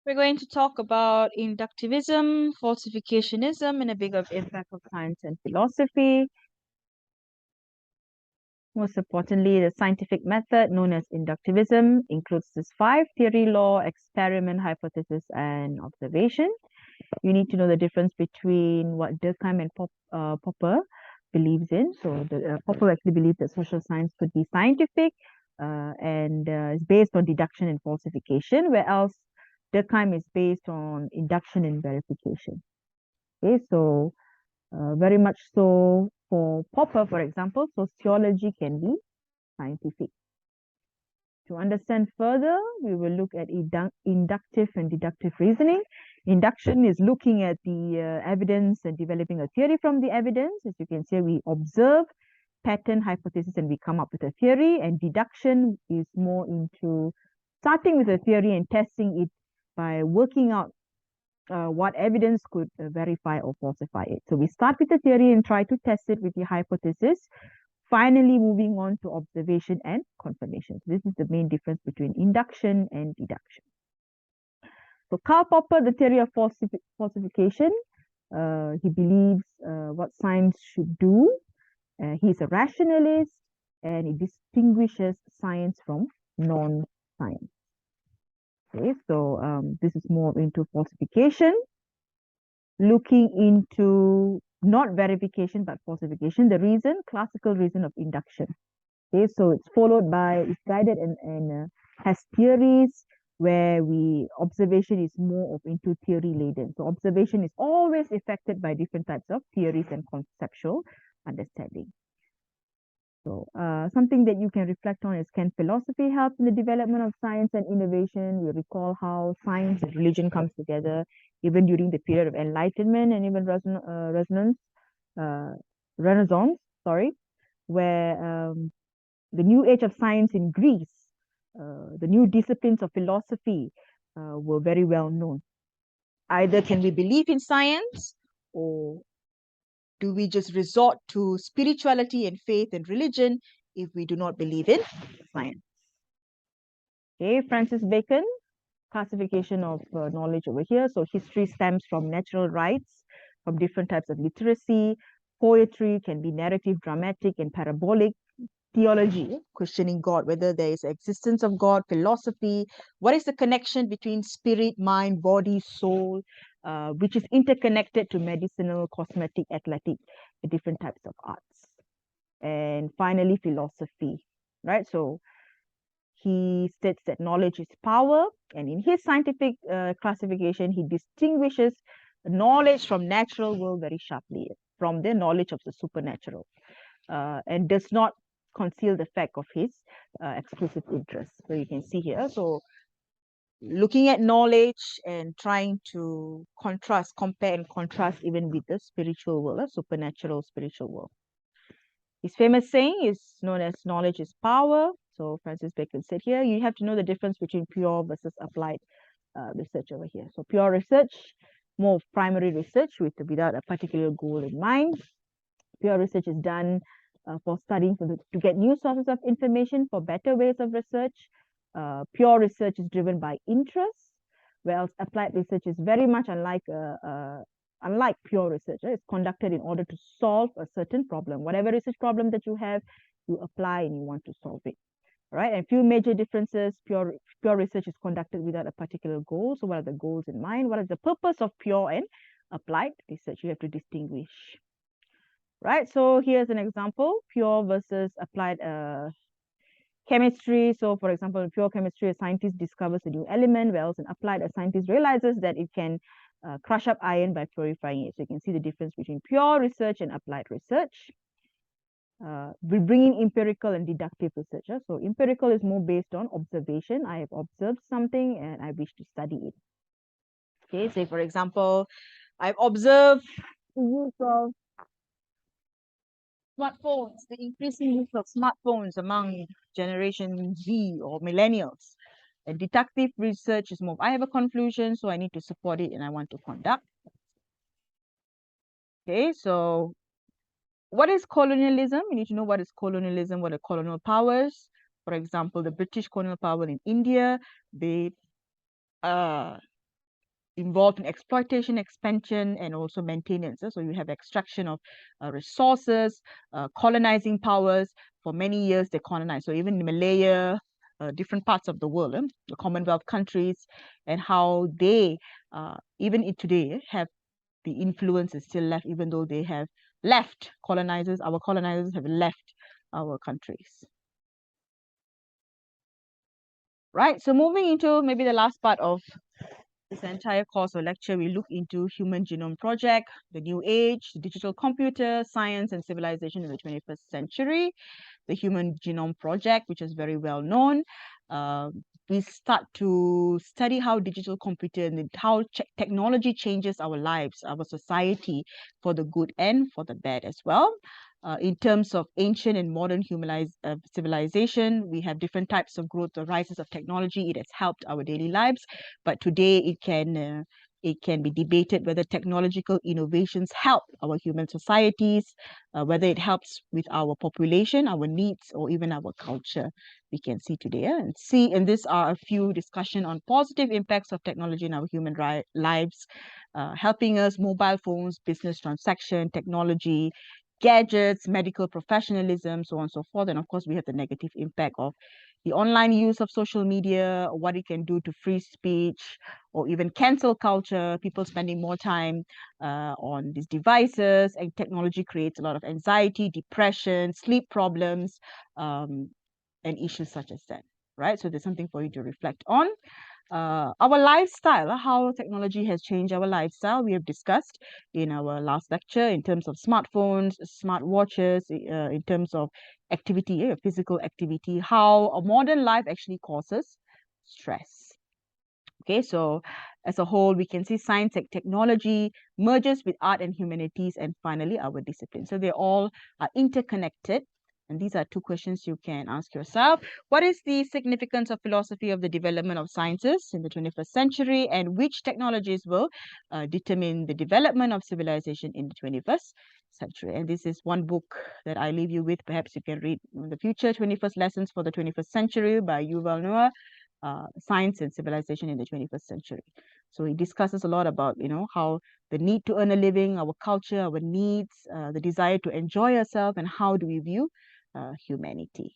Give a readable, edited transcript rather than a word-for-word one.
We're going to talk about inductivism, falsificationism, and a bit of impact of science and philosophy. Most importantly, the scientific method known as inductivism includes this 5 theory, law, experiment, hypothesis, and observation. You need to know the difference between what Durkheim and Popper believes in. So Popper actually believes that social science could be scientific and is based on deduction and falsification, whereas Durkheim is based on induction and verification. Okay, so very much so for Popper, for example, sociology can be scientific. To understand further, we will look at inductive and deductive reasoning. Induction is looking at the evidence and developing a theory from the evidence. As you can see, we observe pattern, hypothesis, and we come up with a theory. And deduction is more into starting with a theory and testing it by working out what evidence could verify or falsify it. So we start with the theory and try to test it with the hypothesis. Finally, moving on to observation and confirmation. So this is the main difference between induction and deduction. So Karl Popper, the theory of falsification, he believes what science should do. He's a rationalist and he distinguishes science from non-science. Okay, so this is more into falsification, looking into not verification but falsification. The reason, classical reason of induction. Okay, so it's followed by, it's guided and has theories where observation is more of into theory laden. So observation is always affected by different types of theories and conceptual understanding. So something that you can reflect on is, can philosophy help in the development of science and innovation? We recall how science and religion comes together even during the period of Enlightenment and even Renaissance, where the new age of science in Greece, the new disciplines of philosophy were very well known. Either can we believe in science, or do we just resort to spirituality and faith and religion if we do not believe in science? Okay, Francis Bacon, classification of knowledge over here. So history stems from natural rights, from different types of literacy. Poetry can be narrative, dramatic, and parabolic. Theology, questioning God, whether there is existence of God. Philosophy, what is the connection between spirit, mind, body, soul, which is interconnected to medicinal, cosmetic, athletic, the different types of arts. And finally, philosophy, right? So he states that knowledge is power, and in his scientific classification, he distinguishes knowledge from natural world very sharply from the knowledge of the supernatural, and does not conceal the fact of his exclusive interest. So you can see here, so looking at knowledge and trying to compare and contrast even with the spiritual world, a supernatural spiritual world. His famous saying is known as knowledge is power. So Francis Bacon said here, you have to know the difference between pure versus applied research over here. So pure research, more of primary research without a particular goal in mind. Pure research is done for studying to get new sources of information for better ways of research. Pure research is driven by interest, whereas applied research is very much unlike pure research. It's conducted in order to solve a certain problem. Whatever research problem that you have, you apply and you want to solve it. Right? And a few major differences. Pure research is conducted without a particular goal. So what are the goals in mind? What is the purpose of pure and applied research? You have to distinguish. Right, so here's an example, pure versus applied chemistry. So for example, in pure chemistry, a scientist discovers a new element, whereas in applied, a scientist realizes that it can crush up iron by purifying it. So you can see the difference between pure research and applied research. We bring in empirical and deductive research. So empirical is more based on observation. I have observed something and I wish to study it. Okay, say for example, I've observed the use of smartphones, the increasing use of smartphones among Generation Z or millennials. And deductive research is more, I have a conclusion, so I need to support it and I want to conduct. Okay, so what is colonialism? You need to know what is colonialism, what are colonial powers. For example, the British colonial power in India, they involved in exploitation, expansion, and also maintenance. So you have extraction of resources, colonizing powers. For many years, they colonized. So even in Malaya, different parts of the world, the Commonwealth countries, and how they, even today, have the influence is still left, even though they have left colonizers. Our colonizers have left our countries. Right. So moving into maybe the last part of this entire course or lecture, we look into Human Genome Project, the New Age, the digital computer, science and civilization in the 21st century, the Human Genome Project, which is very well known. We start to study how digital computer and how technology changes our lives, our society, for the good and for the bad as well. In terms of ancient and modern civilization, we have different types of growth, the rises of technology. It has helped our daily lives, but today it can be debated whether technological innovations help our human societies, whether it helps with our population, our needs, or even our culture. We can see today and these are a few discussion on positive impacts of technology in our human lives, helping us: mobile phones, business transaction, technology, gadgets, medical professionalism, so on and so forth. And of course, we have the negative impact of the online use of social media, what it can do to free speech, or even cancel culture, people spending more time on these devices, and technology creates a lot of anxiety, depression, sleep problems, and issues such as that, right? So there's something for you to reflect on. Our lifestyle, how technology has changed our lifestyle, we have discussed in our last lecture in terms of smartphones, smartwatches, in terms of activity, physical activity, how a modern life actually causes stress. Okay, so as a whole, we can see science and technology merges with art and humanities, and finally our discipline. So they all are interconnected. And these are two questions you can ask yourself. What is the significance of philosophy of the development of sciences in the 21st century, and which technologies will determine the development of civilization in the 21st century? And this is one book that I leave you with. Perhaps you can read in the future, 21st Lessons for the 21st Century by Yuval Noah. Science and civilization in the 21st century. So he discusses a lot about, how the need to earn a living, our culture, our needs, the desire to enjoy ourselves, and how do we view humanity.